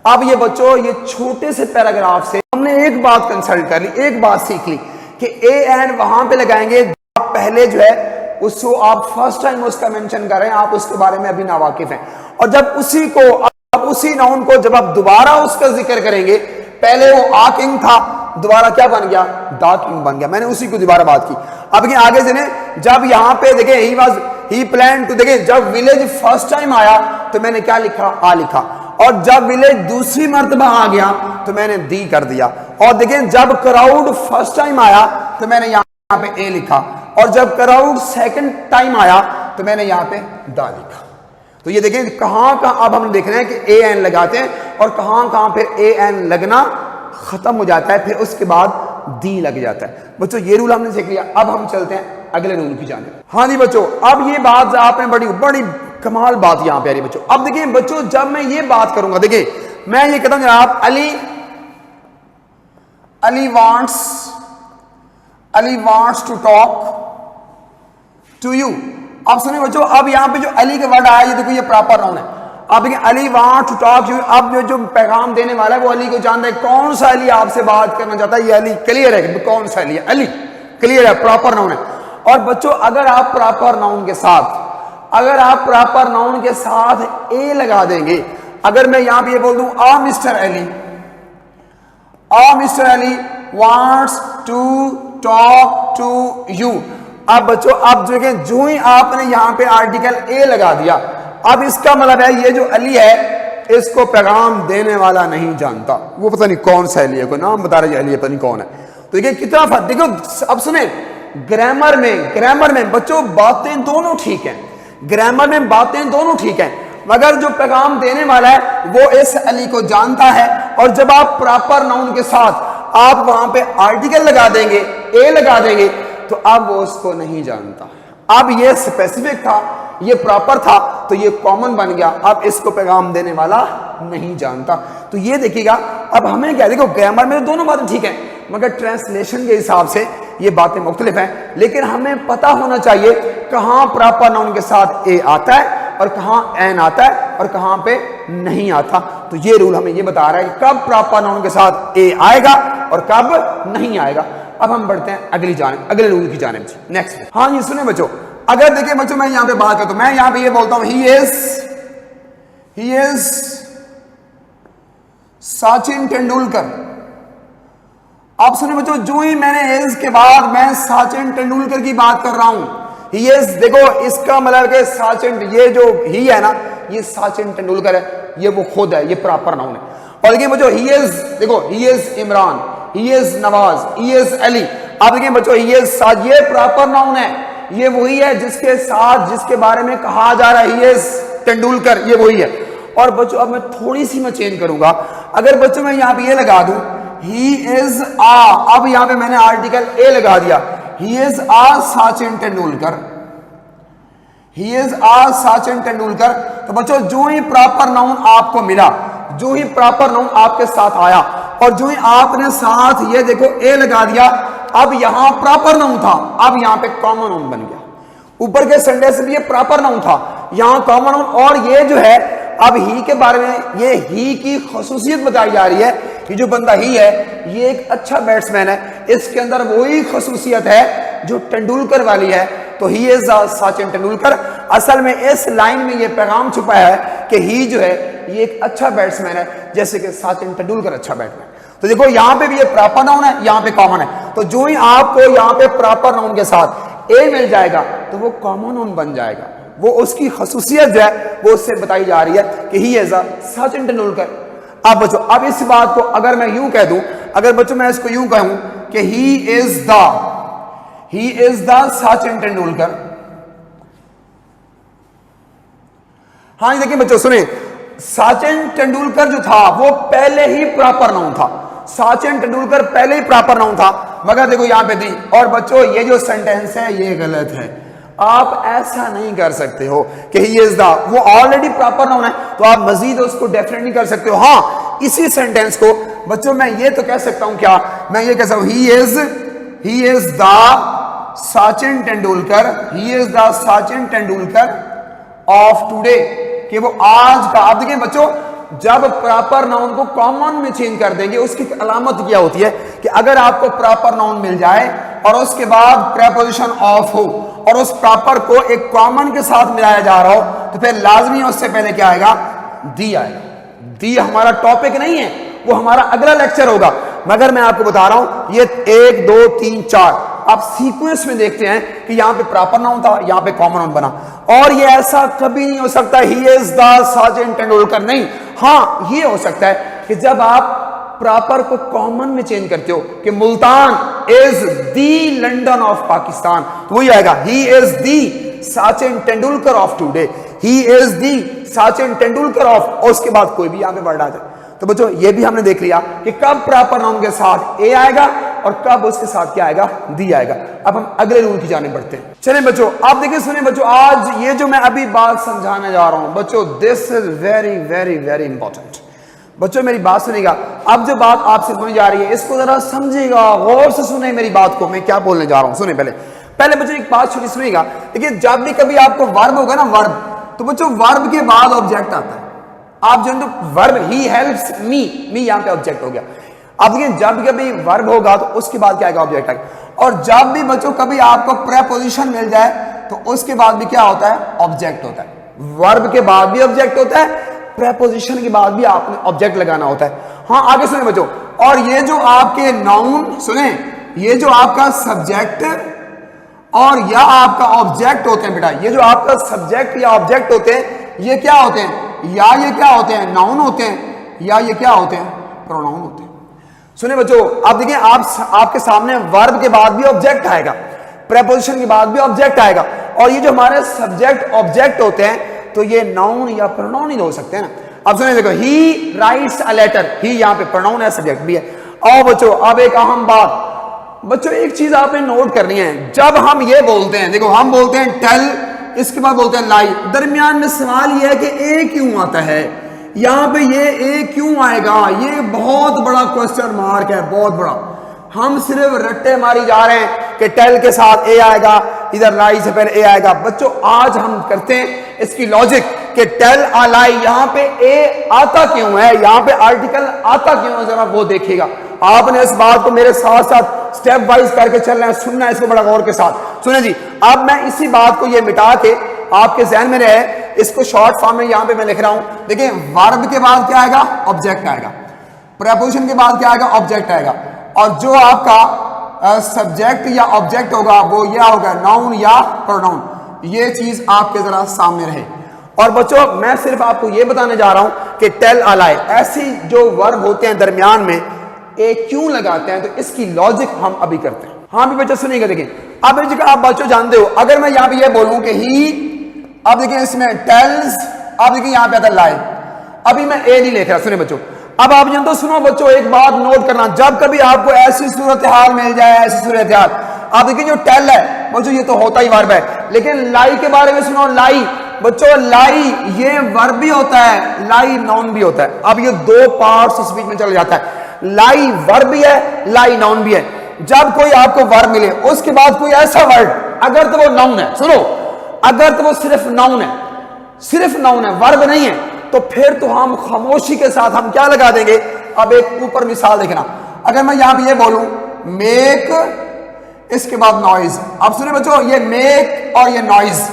अब ये बच्चों, ये छोटे से पैराग्राफ से हमने एक बात कंसल्ट कर ली, एक बात सीख ली कि ए एन वहां पे लगाएंगे, पहले जो है उसको आप फर्स्ट टाइम उसका मेंशन कर रहे हैं, आप उसके बारे में अभी नावाकिफ हैं, और जब उसी को, अब उसी नाउन को जब आप दोबारा उसका जिक्र करेंगे, पहले वो आ किंग था, दोबारा क्या बन गया, दा किंग बन गया, मैंने उसी को दोबारा बात की। अब ये आगे से जब यहां पे देखें ही प्लान टू, देखें जब विलेज फर्स्ट टाइम आया तो मैंने क्या लिखा, आ लिखा, और जब विलेज दूसरी मर्तबा आ गया तो मैंने दी कर दिया, और देखें जब क्राउड फर्स्ट टाइम आया तो मैंने यहां पे ए लिखा, और जब क्राउड सेकंड टाइम आया तो मैंने यहां पे दा लिखा। तो ये देखें कहां कहां अब हम देख रहे हैं कि ए एन लगाते हैं और कहां कहां फिर ए एन लगना खत्म हो जाता है, फिर उसके बाद दी लग जाता है। बच्चों ये रूल हमने सीख लिया, अब हम चलते हैं अगले रूल की जानिब। हाँ जी बच्चों, अब ये बात आपने बड़ी बड़ी कमाल बात यहां पे आ रही बच्चों। अब देखिए बच्चों, जब मैं ये बात करूंगा, देखिए मैं ये कहता हूं जनाब, Ali wants to talk to you. अब सुनिए बच्चों, अब यहां पे जो अली का वर्ड आया, ये देखो ये प्रॉपर नाउन है। अब देखिए Ali want to talk you, अब जो पैगाम देने वाला है वो अली को जानता है, कौन सा अली आपसे बात करना चाहता है, ये अली क्लियर है कि कौन सा अली है, अली क्लियर है, प्रॉपर नाउन है। और बच्चों अगर आप प्रॉपर नाउन के साथ ए लगा देंगे, अगर मैं यहां पे ये बोल दूं uh mister Ali wants to talk to you. अब बच्चों अब देखें, जो ही आपने यहां पे आर्टिकल ए लगा दिया, अब इसका मतलब है ये जो अली है इसको पैगाम देने वाला नहीं जानता। वो पता नहीं कौन सा अली है, कोई नाम बता रहे अली, पता नहीं कौन है। तो देखिए कितना फर्क। देखो अब सुने, ग्रामर में बच्चों बातें दोनों ठीक हैं, ग्रामर में बातें दोनों ठीक हैं, मगर जो पैगाम देने वाला है वो इस अली को जानता है। और जब आप प्रॉपर नाउन के साथ आप वहां पे आर्टिकल लगा देंगे, ए लगा देंगे, तो अब वो उसको नहीं जानता। अब ये स्पेसिफिक था, ये प्रॉपर था, तो ये कॉमन बन गया। अब इसको पैगाम देने वाला नहीं जानता। तो ये देखिएगा, अब हमें क्या, देखो ग्रामर में दोनों बातें ठीक है, मगर ट्रांसलेशन के हिसाब से ये बातें मुख्तलिफ हैं। लेकिन हमें पता होना चाहिए कहां प्रॉपर नाउन के साथ ए आता है और कहां एन आता है और कहां पे नहीं आता। तो ये रूल हमें ये बता रहा है कब प्रॉपर नाउन के साथ ए आएगा और कब नहीं आएगा। अब हम बढ़ते हैं अगली जानिब, अगले रूल की जानिब। नेक्स्ट, हाँ जी सुने बच्चों, अगर देखिए बच्चों मैं यहां पे बात करता हूं, मैं यहां पे ये बोलता हूं ही इज सचिन तेंदुलकर। आप सुने बच्चों, जो ही मैंने इज के बाद मैं सचिन तेंदुलकर की बात कर रहा हूं, ही इज, देखो इसका मतलब कि सचिन, ये जो ही है ना, ये सचिन तेंदुलकर है, ये वो खुद है, ये प्रॉपर नाउन है। और देखिए बच्चों ही इज, देखो he is Imran, he is Nawaz, he is Ali. आप देखिए बच्चों ही इज साथ, ये प्रॉपर नाउन है, ये वही है जिसके साथ जिसके बारे में कहा जा रहा है ही इज तेंदुलकर, ये वही है। और बच्चों अब मैं थोड़ी सी मैं चेंज करूंगा, अगर बच्चों मैं यहां पे ये लगा दूं ही इज आ, अब यहां पे मैंने आर्टिकल ए लगा दिया, he is a Sachin Tendulkar, he is a Sachin Tendulkar. तो बच्चों जो ही प्रॉपर नाउन आपको मिला, जो ही प्रॉपर नाउन आपके साथ आया और जो ही आपने साथ ये देखो ए लगा दिया, अब यहां प्रॉपर नाउन था, अब यहां पे कॉमन नाउन बन गया। ऊपर के सेंटेंस में ये प्रॉपर नाउन था, यहां कॉमन नाउन। और ये जो है अब ही के बारे में, ये ही की खसूसियत बताई जा रही है, ये जो बंदा ही है ये एक अच्छा बैट्समैन है, इसके अंदर वही खसूसियत है जो तेंदुलकर वाली है। तो ही इज सचिन तेंदुलकर। असल में इस लाइन में ये पैगाम छुपा है कि ही जो है ये एक अच्छा बैट्समैन है, जैसे कि सचिन तेंदुलकर अच्छा बैट्समैन। तो देखो यहां पे भी ये प्रॉपर नाउन है, यहां पे कॉमन है। तो जो ही आपको यहां पे प्रॉपर नाउन के साथ ए मिल जाएगा तो वो कॉमन नाउन बन जाएगा, वो उसकी खसूसियत जो है वो उससे बताई जा रही है कि ही इज सचिन तेंदुलकर। अब बच्चों अब इस बात को अगर मैं यूं कह दूं, अगर बच्चों मैं इसको यूं कहूं कि he is the Sachin Tendulkar. हाँ जी देखिए बच्चों सुने, सचिन तेंदुलकर जो था वो पहले ही प्रॉपर नाउन था, सचिन तेंदुलकर पहले ही प्रॉपर नाउन था, मगर देखो यहां पे दी। और बच्चों ये जो सेंटेंस है ये गलत है, आप ऐसा नहीं कर सकते हो कि ही इज द, वो ऑलरेडी प्रॉपर नाउन है, तो आप मजीद उसको डेफिनेटली कर सकते हो। हाँ इसी सेंटेंस को बच्चों मैं ये तो कह सकता हूं, क्या मैं ये कह सकता हूं he is the Sachin Tendulkar, he is the Sachin Tendulkar of today, कि वो आज का। आप देखिए बच्चों जब प्रॉपर नाउन को कॉमन में चेंज कर देंगे उसकी अलामत क्या होती है कि अगर आपको प्रॉपर नाउन मिल जाए और उसके बाद प्रेपोजिशन ऑफ हो और उस प्रॉपर को एक कॉमन के साथ मिलाया जा रहा हो, तो फिर लाजमी उससे पहले क्या आएगा, दी आएगा। दी हमारा टॉपिक नहीं है, वो हमारा अगला लेक्चर होगा, मगर मैं आपको बता रहा हूं ये 1 2 3 4 आप सीक्वेंस में देखते हैं कि यहां पे प्रॉपर नाउन था, यहां पे कॉमन नाउन बना। और ये ऐसा कभी नहीं हो सकता he is the Sachin Tendulkar, नहीं। हाँ ये हो सकता है कि जब आप प्रॉपर को कॉमन में चेंज करते हो कि Multan is the London of Pakistan, तो वही आएगा he is the Sachin Tendulkar of today, he is the Sachin Tendulkar of, और उसके बाद कोई भी यहां पे वर्ड आ जाए। तो बच्चों ये भी हमने देख लिया कि कब प्रॉपर नाउन के साथ ए आएगा और कब उसके साथ क्या आएगा, दी आएगा। अब हम अगले रूल की जाने बढ़ते हैं। चलें बच्चों आप देखिए सुनिए बच्चों, आज ये जो मैं अभी बात समझाने जा रहा हूं बच्चों, this is very very very important. बच्चों मेरी बात सुनिएगा, अब जो बात आपसे सुनी जा रही है इसको जरा समझिएगा, गौर से सुने मेरी बात को, मैं क्या बोलने जा रहा हूं। सुने पहले बच्चों एक बात छोटी सुनिएगा। देखिए जब भी कभी आपको वर्ब होगा ना, वर्ब, तो बच्चों वर्ब के बाद ऑब्जेक्ट आता है। आप जो वर्ब ही हेल्प्स मी यहां पे ऑब्जेक्ट हो गया। अब देखिए जब कभी वर्ब होगा तो उसके बाद क्या आएगा, ऑब्जेक्ट आएगा। और जब भी बच्चों कभी आपको प्रेपोजिशन मिल जाए तो उसके बाद भी क्या होता है, ऑब्जेक्ट होता है। वर्ब के बाद भी ऑब्जेक्ट होता है, प्रेपोजिशन के बाद भी आपने ऑब्जेक्ट लगाना होता है। हाँ आगे सुने बच्चों, और ये जो आपके नाउन सुने, ये जो आपका सब्जेक्ट और या आपका ऑब्जेक्ट होते हैं बेटा, ये जो आपका सब्जेक्ट या ऑब्जेक्ट होते हैं, ये क्या होते हैं? या ये क्या होते हैं? नाउन होते हैं, या ये क्या होते हैं? प्रोनाउन होते हैं। सुने बच्चों, आप देखिए, आपके सामने वर्ब के बाद भी ऑब्जेक्ट आएगा, प्रेपोजिशन के बाद भी ऑब्जेक्ट आएगा, और ये जो हमारे सब्जेक्ट ऑब्जेक्ट होते हैं तो ये नाउन या प्रोनाउन ही हो सकते हैं ना। अब सुनिए, देखो, ही राइट्स अ लेटर, ही यहाँ पे प्रोनाउन है, सब्जेक्ट भी है। और बच्चों अब एक अहम बात, बच्चों एक चीज आपने नोट करनी है, जब हम ये बोलते हैं, देखो हम बोलते हैं टेल, इसके बाद बोलते हैं लाई, दरमियान में सवाल ये है कि ए क्यों आता है, यहाँ पे ये ए क्यों आएगा, ये बहुत बड़ा क्वेश्चन मार्क है, बहुत बड़ा। हम सिर्फ रट्टे मारी जा रहे हैं कि टेल के साथ ए आएगा, इधर लाई से पहले ए आएगा। बच्चों आज हम करते हैं इसकी लॉजिक कि टेल आ लाई, यहाँ पे ए आता क्यों है, यहाँ पे आर्टिकल आता क्यों है, जरा वो देखिएगा। आपने इस बात को मेरे साथ साथ स्टेप वाइज करके चल रहे हैं, सुनना है इसको बड़ा गौर के साथ। सुने जी, अब मैं इसी बात को ये मिटा के आपके जहन में रहे, इसको शॉर्ट फॉर्म में यहाँ पे मैं लिख रहा हूं। देखिए, वर्ब के बाद क्या आएगा? ऑब्जेक्ट आएगा। प्रेपोजिशन के बाद क्या आएगा? ऑब्जेक्ट आएगा। और जो आपका सब्जेक्ट या ऑब्जेक्ट होगा वो यह होगा नाउन या प्रोनाउन। ये चीज आपके जरा सामने रहे। और बच्चों मैं सिर्फ आपको ये बताने जा रहा हूं कि टेल अलाई, ऐसी जो वर्ब होते हैं दरमियान में ए क्यों लगाते हैं, तो इसकी लॉजिक हम अभी करते हैं। हाँ भी बच्चों सुनिएगा, देखिए अब इस जगह आप बच्चों जानते हो, अगर मैं यहां पे ये बोलूं कि ही, अब देखिए इसमें टेल्स, अब देखिए यहां पे आता लाई, अभी मैं ए नहीं लिख रहा। सुनिए बच्चों, अब आप जानते हो, सुनो बच्चों एक बात नोट करना, जब कभी आपको ऐसी सूरत हाल मिल जाए, ऐसी सूरत हाल, आप देखिए जो टेल है बच्चों ये तो होता ही वर्ब है, लेकिन लाई के बारे में सुनो, लाई बच्चों, लाई ये वर्ब भी होता है, लाई नाउन भी होता है। अब ये दो पार्ट्स इस बीच में चल जाता है, लाई वर्ब भी है, लाई नाउन भी है। जब कोई आपको वर्ब मिले उसके बाद कोई ऐसा वर्ड, अगर तो वो नाउन है, सुनो, अगर तो वो सिर्फ नाउन है, सिर्फ नाउन है, वर्ब नहीं है, तो फिर तो हम खामोशी के साथ हम क्या लगा देंगे। अब एक ऊपर मिसाल देखना, अगर मैं यहां पे ये बोलूं मेक, इसके बाद नॉइज। अब सुनिए बच्चों, ये मेक और ये नॉइज,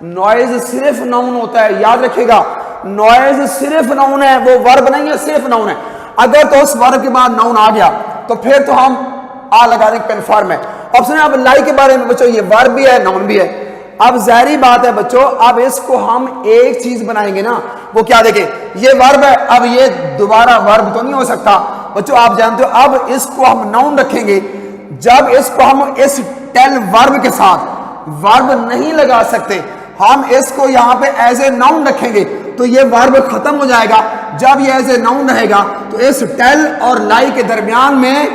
नॉइज सिर्फ नाउन होता है, याद रखिएगा, नॉइज सिर्फ नाउन है, वो वर्ब नहीं है, सिर्फ नाउन है। अगर तो उस वर्ब के बाद नाउन आ गया तो फिर तो हम आ लगा दें, कन्फर्म है। अब सुनिए, अब लाई के बारे में बच्चों, ये वर्ब भी है, नाउन भी है। अब जाहिर बात है बच्चों, अब इसको हम एक चीज बनाएंगे ना, वो क्या देखें, ये वर्ब है, अब ये दोबारा वर्ब तो नहीं हो सकता बच्चों, आप जानते हो। अब इसको हम नाउन रखेंगे, जब इसको हम इस टेल वर्ब के साथ वर्ब नहीं लगा सकते, हम इसको यहां पे एज ए नाउन रखेंगे तो ये वर्ब खत्म हो जाएगा। जब ये एज ए नाउन रहेगा तो इस टेल और लाई के दरमियान में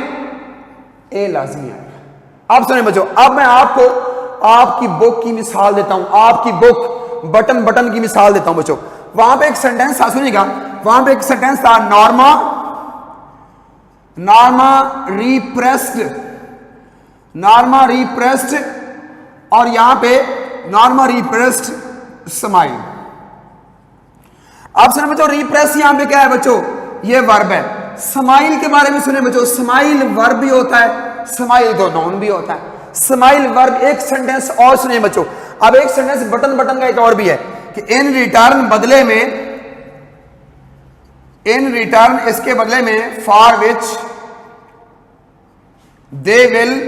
ए लाजमी आएगा। अब सुनिए बच्चों, अब मैं आपको आपकी बुक की मिसाल देता हूं, आपकी बुक बटन बटन की मिसाल देता हूं बच्चों। वहां पे एक सेंटेंस था, सुनिएगा, वहां पे एक सेंटेंस था, Norma, Norma repressed, Norma repressed, और यहां पे नॉर्मा रिप्रेस्ड स्माइल। आप सुने बच्चों, रिप्रेस यहां पे क्या है बच्चों, ये वर्ब है। स्माइल के बारे में सुने बच्चों, स्माइल वर्ब भी होता है, स्माइल तो नाउन भी होता है। स्माइल वर्ब, एक सेंटेंस और सुनिए बच्चों, अब एक सेंटेंस बटन बटन का एक और भी है कि इन रिटर्न बदले में, इन रिटर्न इसके बदले में, for which they will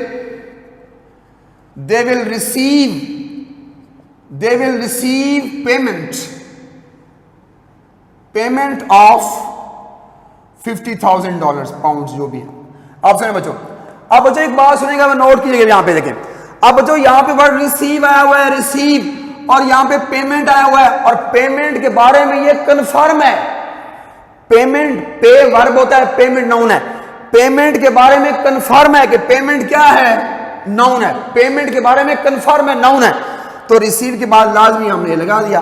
receive payment of $50,000 pound, जो भी है। आप सुने बच्चों, अब बच्चों एक बात सुनेगा, मैं नोट कीजिएगा, यहां पे देखें। अब बच्चों यहां पे वर्ड रिसीव आया हुआ है, रिसीव, और यहां पे पेमेंट आया हुआ है, और पेमेंट के बारे में ये कंफर्म है। पेमेंट, पे वर्ब होता है, पेमेंट नाउन है। पेमेंट के बारे में कंफर्म है कि पेमेंट क्या है, नाउन है। पेमेंट के बारे में कंफर्म है, नाउन है, तो रिसीव के बाद लाजमी हमने लगा दिया।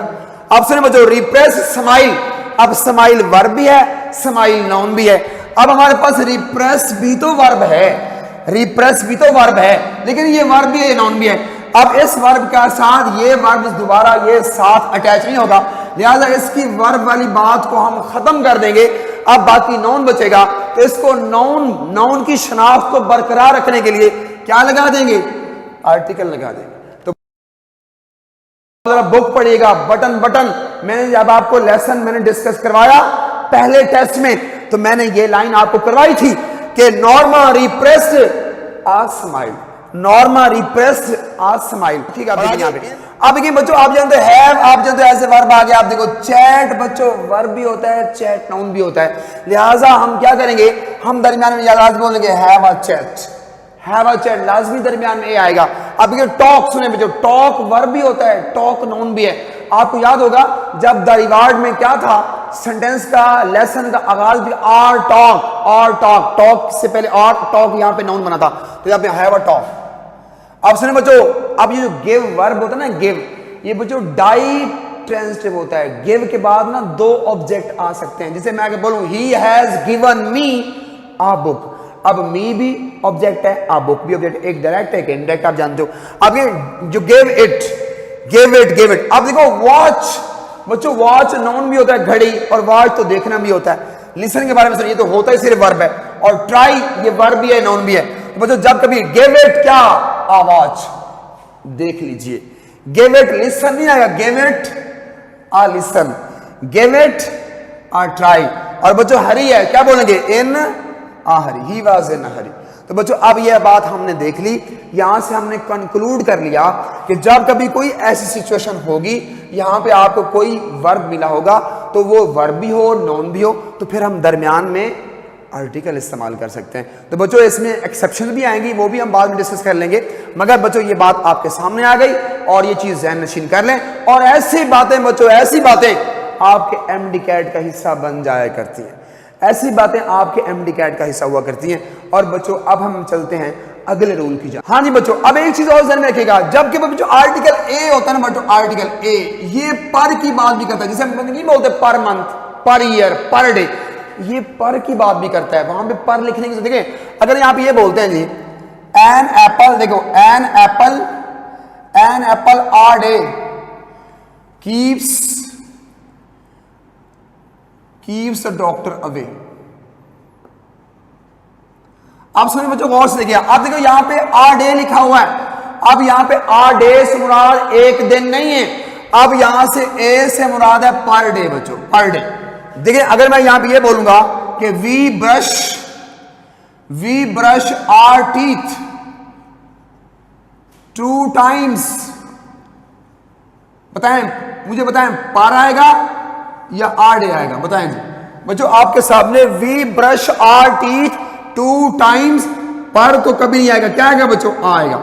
अब सुने बच्चों, रिप्रेस स्माइल, अब स्माइल वर्ब भी है, स्माइल नाउन भी है। अब हमारे पास रिप्रेस भी तो वर्ब है, रिप्रेस भी तो वर्ब है, लेकिन ये वर्ब भी है, नाउन भी है। अब इस वर्ब का साथ ये वर्ब दोबारा ये साथ अटैच नहीं होगा, लिहाजा इसकी वर्ब वाली बात को हम खत्म कर देंगे। अब बाकी नाउन बचेगा, तो इसको नाउन की शनाख्त को बरकरार रखने के लिए क्या लगा देंगे, आर्टिकल लगा देंगे। तो बुक पढ़िएगा, बटन बटन। मैंने जब आपको लेसन मैंने डिस्कस करवाया पहले टेस्ट में, तो मैंने ये लाइन आपको करवाई थी कि नॉर्मा रिप्रेस्ड आ स्माइल, नॉर्मा रिप्रेस्ड आ स्माइल। ठीक है, आप यहाँ पे अब देखिए बच्चों, आप जानते हैव, आप जानते ऐसे वर्ब आ गया। आप देखो चैट बच्चों वर्ब भी होता है, चैट नाउन भी होता है। लिहाजा हम क्या करेंगे, हम दरमियान में लाजमी बोलेंगे have a chat, have a chat लाजमी दरमियान में ए आएगा। अब देखिए टॉक सुने बच्चों, टॉक वर्ब भी होता है, टॉक नाउन भी है। आपको याद होगा जब द रिवार्ड में क्या था, सेंटेंस का लेसन का आगाज भी आर टॉक, और टॉक, टॉक से पहले और टॉक यहाँ पे नाउन बना था, तो यहाँ पे हैव अ टॉक। अब सुने बच्चों, अब ये जो गिव वर्ब होता है ना, गिव, ये बच्चों डाई ट्रांजिटिव होता है। गिव के बाद ना दो ऑब्जेक्ट आ सकते हैं। जैसे मैं अगर बोलूं he has given me a book, अब मी भी ऑब्जेक्ट है, आ बुक भी ऑब्जेक्ट, एक डायरेक्ट है, एक इनडायरेक्ट, आप जानते हो। अब ये जो give it, give it, give it. अब देखो वॉच बच्चों, वॉच नाउन भी होता है घड़ी, और वॉच तो देखना भी होता है। लिसन के बारे में सुनिए, तो होता ही सिर्फ वर्ब है, और ट्राई ये वर्ब भी है, नाउन भी है। तो बच्चों जब कभी गिव इट क्या आ वॉच, देख लीजिए, गिव इट लिसन नहीं आएगा, give it a listen, give it a try. और बच्चों हरी है, क्या बोलेंगे, इन आ हरी, ही वाज इन हरी। तो बच्चों अब यह बात हमने देख ली, यहां से हमने कंक्लूड कर लिया कि जब कभी कोई ऐसी सिचुएशन होगी, यहां पे आपको कोई वर्ब मिला होगा, तो वो वर्ब भी हो, नाउन भी हो, तो फिर हम दरमियान में आर्टिकल इस्तेमाल कर सकते हैं। तो बच्चों इसमें एक्सेप्शन भी आएंगी, वो भी हम बाद में डिस्कस कर लेंगे, मगर बच्चों ये बात आपके सामने आ गई, और ये चीज ज़हन नशीन कर लें। और ऐसी बातें बच्चों, ऐसी बातें आपके एमडी कैट का हिस्सा बन जाया करती हैं, ऐसी बातें आपके एमडी कैट का हिस्सा हुआ करती हैं। और बच्चों अब हम चलते हैं अगले रूल की जान। हाँ जी बच्चों, अब एक चीज और ध्यान में रखिएगा, जबकि बच्चों आर्टिकल ए होता है ना बच्चों, आर्टिकल ए ये पर की बात भी करता है। जैसे हम नहीं बोलते per month, per year, per day, ये पर की बात भी करता है। वहां पे पर लिखने की देखिए, अगर यहां पे ये बोलते हैं जी एन एप्पल, देखो an apple a day keeps the doctor away. आप सुनिए बच्चों गौर से देखिए, आप देखो यहां पे आ डे लिखा हुआ है। अब यहां पे आ डे से मुराद एक दिन नहीं है, अब यहां से ए से मुराद है पर डे बच्चों, पर डे। देखिए अगर मैं यहां पे ये बोलूंगा कि we brush our teeth 2 times, बताएं मुझे, बताएं पर आएगा या आर डे आएगा, बताएं जी बच्चों आपके सामने। We brush our teeth 2 times, पर तो कभी नहीं आएगा, क्या आएगा बच्चों, आएगा।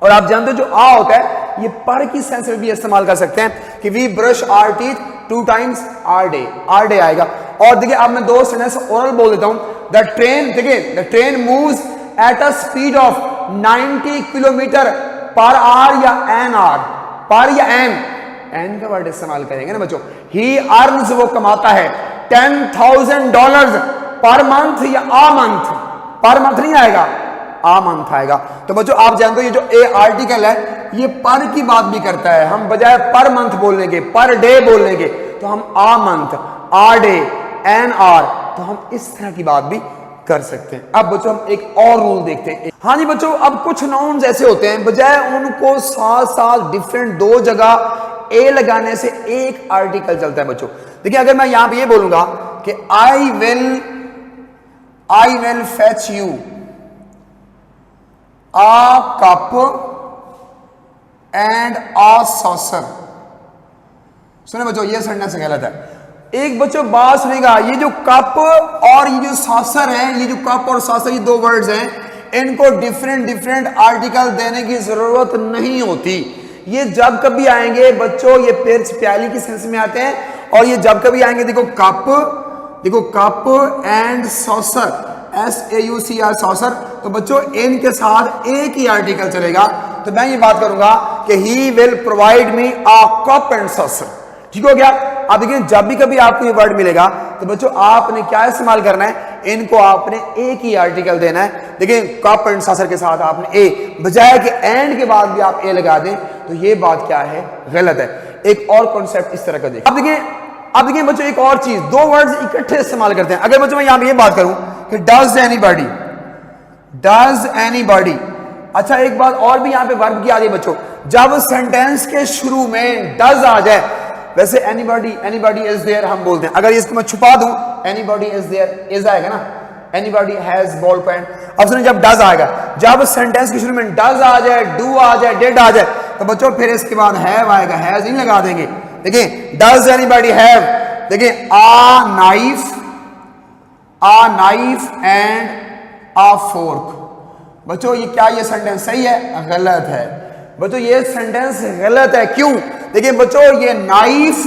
और आप जानते हो जो आ होता है ये पर की सेंस में भी इस्तेमाल कर सकते हैं कि we brush our teeth 2 times a day आएगा। और देखिए अब मैं 2 सेंटेंस ओरल बोल देता हूं। द ट्रेन, देखिए the train moves at a speed of 90 kilometre per hour या एन आवर, पर या एन का वर्ड इस्तेमाल करेंगे ना बच्चों। ही अर्न्स, वो कमाता है $10,000 पर मंथ या आ मंथ, पर मंथ नहीं आएगा, आ मंथ आएगा। तो बच्चों आप जानते हो ये जो ए आर्टिकल है ये पर की बात भी करता है। हम बजाय पर मंथ बोलने के, पर डे बोलने के, तो हम आ मंथ, आ डे, एन आर, तो हम इस तरह की बात भी कर सकते हैं। अब बच्चों हम एक और रूल देखते हैं। हाँ जी बच्चों, अब कुछ नाउन्स ऐसे होते हैं बजाय उनको साथ डिफरेंट 2 जगह ए लगाने से एक आर्टिकल चलता है बच्चों। देखिए अगर मैं यहां पे ये बोलूंगा कि I will fetch you a cup and a saucer. सुने बच्चों ये सेंटेंस गलत है। एक बच्चों बात सुनेगा, ये जो कप और ये जो सॉसर है, ये जो कप और सॉसर ये 2 वर्ड्स हैं, इनको डिफरेंट आर्टिकल देने की जरूरत नहीं होती। ये जब कभी आएंगे बच्चों ये प्याली की सेंस में आते हैं, और ये जब कभी आएंगे देखो cup and saucer, SAUCR saucer, तो बच्चों इनके साथ एक ही आर्टिकल चलेगा। तो मैं ये बात करूंगा कि he will provide me a cup and saucer. ठीक हो गया। अब देखिए जब भी कभी आपको ये वर्ड मिलेगा तो बच्चों आपने क्या इस्तेमाल करना है, इनको आपने एक ही आर्टिकल देना है। देखिए कप एंड सॉसर के साथ आपने ए, बजाय कि एंड के बाद भी आप ए लगा दें, तो ये बात क्या है, गलत है। एक और कॉन्सेप्ट इस तरह का देखिए। अब देखिए बच्चों एक और चीज, 2 वर्ड्स इकट्ठे इस्तेमाल करते हैं। अगर बच्चों मैं यहां पे ये बात करूं कि डज एनीबॉडी, अच्छा एक बात और भी यहां पे वर्ब की आ रही है बच्चों, जब सेंटेंस के शुरू में डज आ जाए, वैसे एनीबॉडी इज देयर हम बोलते हैं। अगर इसको मैं छुपा दूं, एनीबॉडी इज देयर, इज आएगा ना, एनीबॉडी हैज बॉल पेन। अब सुनिए जब डज आएगा, जब सेंटेंस के शुरू में डज आ जाए, डू आ जाए, डिड आ जाए, तो बच्चों फिर इसके बाद हैव आएगा, हैज नहीं लगा देंगे। देखिए डज एनीबॉडी हैव, देखिए आ नाइफ एंड आ फोर्क। बच्चों ये क्या, ये सेंटेंस सही है? गलत है बच्चों, ये सेंटेंस गलत है। क्यों? देखिए बच्चों ये नाइफ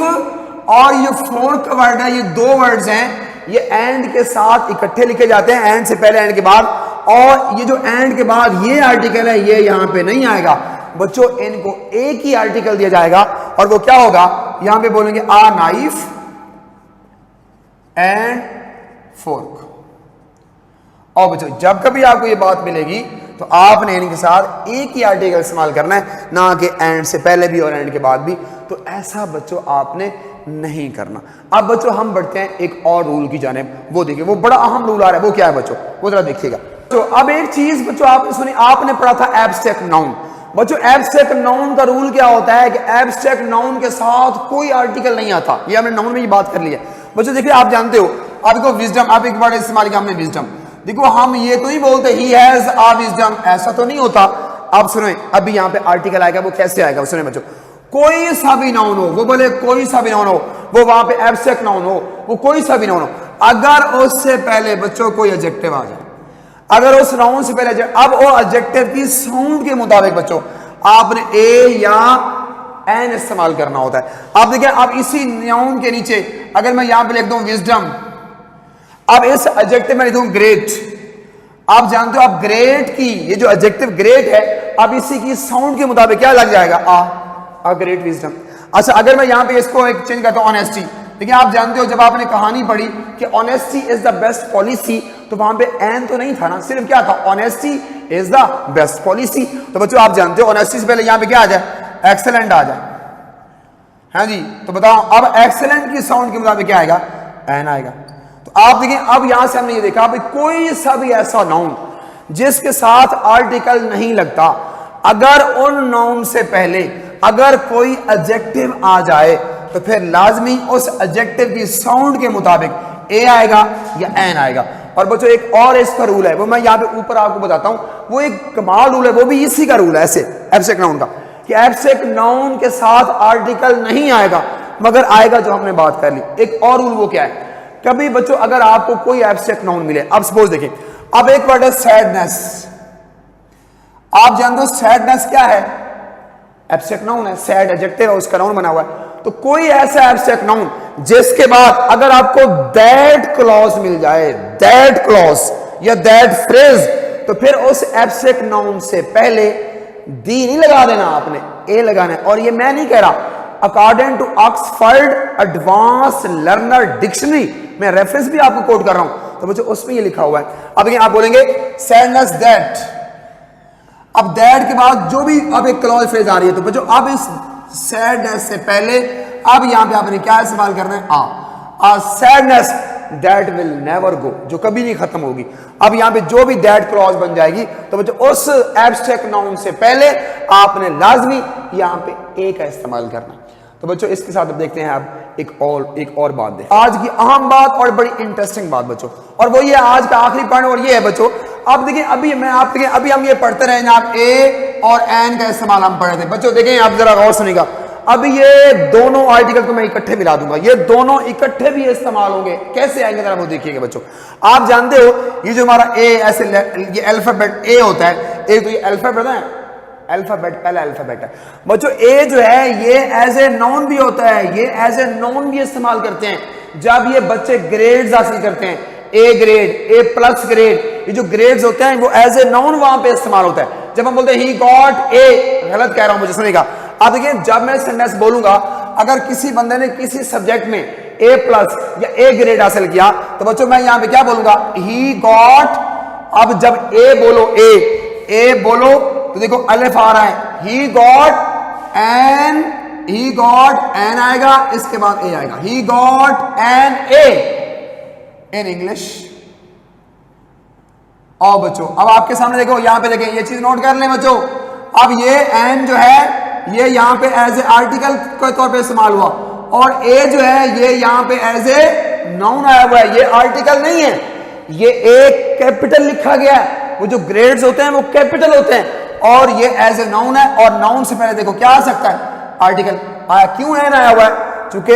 और ये फोर्क का वर्ड है, ये दो वर्ड्स हैं, ये एंड के साथ इकट्ठे लिखे जाते हैं, एंड से पहले एंड के बाद, और ये जो एंड के बाद ये आर्टिकल है ये यहां पे नहीं आएगा बच्चों, इनको एक ही आर्टिकल दिया जाएगा और वो क्या होगा, यहां पे बोलेंगे आ नाइफ एंड फोर्क। और बच्चों जब कभी आपको ये बात मिलेगी तो आपने इनके साथ एक ही आर्टिकल इस्तेमाल करना है, ना कि एंड से पहले भी और एंड के बाद भी। तो ऐसा बच्चों आपने नहीं करना। अब बच्चों हम बढ़ते हैं एक और रूल की जानिब, वो देखिए वो बड़ा अहम रूल आ रहा है, वो क्या है बच्चों, वो जरा देखिएगा। तो अब एक चीज बच्चों आपने सुनी, आपने पढ़ा था एब्स्ट्रैक्ट नाउन। बच्चों एब्स्ट्रैक्ट नाउन का रूल क्या होता है कि एब्स्ट्रैक्ट नाउन के साथ कोई आर्टिकल नहीं आता। ये हमने नाउन में ही बात कर ली है बच्चों। देखिए आप जानते हो, आपको विजडम, आप एक बार इस्तेमाल किया हमने विजडम। देखो हम ये तो नहीं बोलते ही हैज आ विजडम, ऐसा तो नहीं होता। आप सुनो अभी यहाँ पे आर्टिकल आएगा, वो कैसे आएगा सुनो बच्चों। कोई सा भी नाउन हो, वो बोले कोई सा भी नाउन हो, वो वहां पे एब्स्ट्रैक्ट नाउन हो, वो कोई सा भी नाउन हो, अगर उससे पहले बच्चों कोई एडजेक्टिव आ जाए, अगर उस नाउन से पहले अब वो एडजेक्टिव की साउंड के मुताबिक बच्चों आपने ए या एन इस्तेमाल करना होता है। आप देखिए अब इसी नाउन के नीचे अगर मैं यहां पे लिख दूं विजडम, अब इस एडजेक्टिव में लिख दूं ग्रेट। आप जानते हो आप ग्रेट की ये जो एडजेक्टिव ग्रेट है, अब इसी की साउंड के मुताबिक क्या लग जाएगा, आ ग्रेट विजडम। अच्छा अगर मैं यहां पे इसको एक चेंज करता हूं ऑनेस्टी, देखिए आप जानते हो जब आपने कहानी पढ़ी कि honesty is the best policy, तो वहां पे एन तो नहीं था ना, सिर्फ क्या था, honesty is the best policy. तो बच्चों आप जानते हो ऑनेस्टी से पहले यहां पे क्या आ जाए, एक्सेलेंट आ जाए। हाँ जी, तो बताओ अब एक्सेलेंट की साउंड के मुताबिक क्या आएगा, एन आएगा। तो आप देखिए अब यहां से हमने ये देखा भाई कोई सा भी ऐसा नाउन जिसके साथ आर्टिकल नहीं लगता, अगर उन नाउन से पहले अगर कोई एडजेक्टिव आ जाए तो फिर लाजमी उस एडजेक्टिव की साउंड के मुताबिक ए आएगा या एन आएगा। और बच्चों एक और इसका रूल है, वो मैं यहां पे ऊपर आपको बताता हूं, वो एक कमाल रूल है, वो भी इसी का रूल है ऐसे एब्स्ट्रैक्ट नाउन का, कि एब्स्ट्रैक्ट नाउन के साथ आर्टिकल नहीं आएगा मगर आएगा जो हमने बात कर ली। एक और रूल वो क्या है, कभी बच्चों अगर आपको कोई एब्स्ट्रैक्ट नाउन मिले, अब सपोज देखिए अब एक वर्ड है सैडनेस, आप जानते हो सैडनेस क्या है, एब्स्ट्रैक्ट नाउन है, सैड एडजेक्टिव है, उसका नाउन बना हुआ है। तो कोई ऐसा एब्स्ट्रैक्ट नाउन जिसके बाद अगर आपको दैट क्लॉज मिल जाए, दैट क्लॉज या दैट फ्रेज, तो फिर उस एब्स्ट्रैक्ट नाउन से पहले दी नहीं लगा देना, आपने ए लगाना है। और ये मैं नहीं कह रहा, according to Oxford advance learner dictionary, मैं रेफरेंस भी आपको कोट कर रहा हूं, तो बच्चों उसमें ये लिखा हुआ है। अब देखिए आप बोलेंगे सैडनेस दैट, अब दैट के बाद जो भी अब एक क्लॉज फ्रेज आ रही है, तो बच्चों अब इस सैडनेस से पहले अब यहां पे आपने क्या इस्तेमाल करना है, a sadness that will never go, जो कभी नहीं खत्म होगी। अब यहां पे जो भी दैट क्लॉज बन जाएगी, तो बच्चों उस एब्स्ट्रैक्ट नाउन से पहले आपने लाजमी यहां पे ए का इस्तेमाल करना। तो बच्चों इसके साथ अब देखते हैं आप एक और बात देखें, आज की अहम बात और बड़ी इंटरेस्टिंग बात बच्चों, और वो ये आज का आखिरी पॉइंट, और ये है बच्चों आप देखिए अभी मैं आप देखिए अभी हम ये पढ़ते रहे जनाब ए और एन का इस्तेमाल हम पढ़े थे। बच्चों देखें आप जरा गौर सुनिएगा, अब ये दोनों आर्टिकल को मैं इकट्ठे मिला दूंगा, ये दोनों इकट्ठे भी इस्तेमाल होंगे, कैसे आएंगे जरा वो देखिएगा बच्चों। आप जानते हो ये जो हमारा ए ऐसे ये अल्फाबेट ए होता है, एक तो ये अल्फाबेट है, अल्फाबेट पहला अल्फाबेट है बच्चों। ए जो है ये एज ए नाउन भी होता है, ये एज ए नाउन भी इस्तेमाल करते हैं जब ये बच्चे ग्रेड्स हासिल करते हैं, A grade, A plus grade, ये जो ग्रेड्स होते हैं वो एज ए नाउन वहां पे इस्तेमाल होता है। जब हम बोलते हैं ही गॉट ए, गलत कह रहा हूं मुझे सुनिएगा। आप देखिए जब मैं सेंटेंस बोलूंगा, अगर किसी बंदे ने किसी सब्जेक्ट में ए प्लस या ए ग्रेड हासिल किया, तो बच्चों मैं यहां पे क्या बोलूंगा, ही गॉट। अब जब ए बोलो, ए बोलो तो देखो अलिफ आ रहा है, ही गॉट एन आएगा, इसके बाद ए आएगा, he got an A in English. और बच्चों अब आपके सामने देखो यहां पे देखें, ये चीज नोट कर लें बच्चों। अब ये एन जो है ये यहां पे एज ए आर्टिकल के तौर पे इस्तेमाल हुआ, और ए जो है ये यहां पे एज ए नाउन आया हुआ है, ये आर्टिकल नहीं है। ये ए कैपिटल लिखा गया है, वो जो ग्रेड्स होते हैं वो कैपिटल होते हैं, और ये एज ए नाउन है, और नाउन से पहले देखो क्या आ सकता है, आर्टिकल आया। क्यों एन आया हुआ है? क्योंकि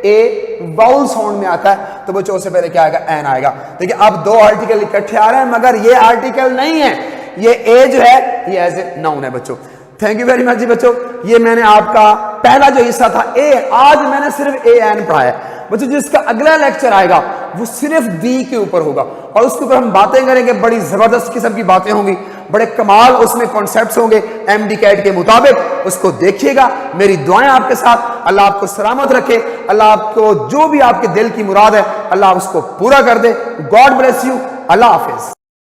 ए वाउल साउंड में आता है, तो बच्चों से पहले क्या आएगा, एन आएगा। देखिए अब दो आर्टिकल इकट्ठे आ रहे हैं, मगर ये आर्टिकल नहीं है, ये ए जो है ये एज ए नाउन है बच्चों। थैंक यू वेरी मच जी बच्चों। ये मैंने आपका पहला जो हिस्सा था ए, आज मैंने सिर्फ ए एन पढ़ाया बच्चों। जिसका अगला लेक्चर आएगा वो सिर्फ दी के ऊपर होगा, और उसके ऊपर हम बातें करेंगे, बड़ी जबरदस्त किस्म की बातें होंगी, बड़े कमाल उसमें कॉन्सेप्ट्स होंगे एमडी कैट के मुताबिक। उसको देखिएगा। मेरी दुआएं आपके साथ। अल्लाह आपको सलामत रखे, अल्लाह आपको जो भी आपके दिल की मुराद है अल्लाह उसको पूरा कर दे। God bless you. Allah Hafiz.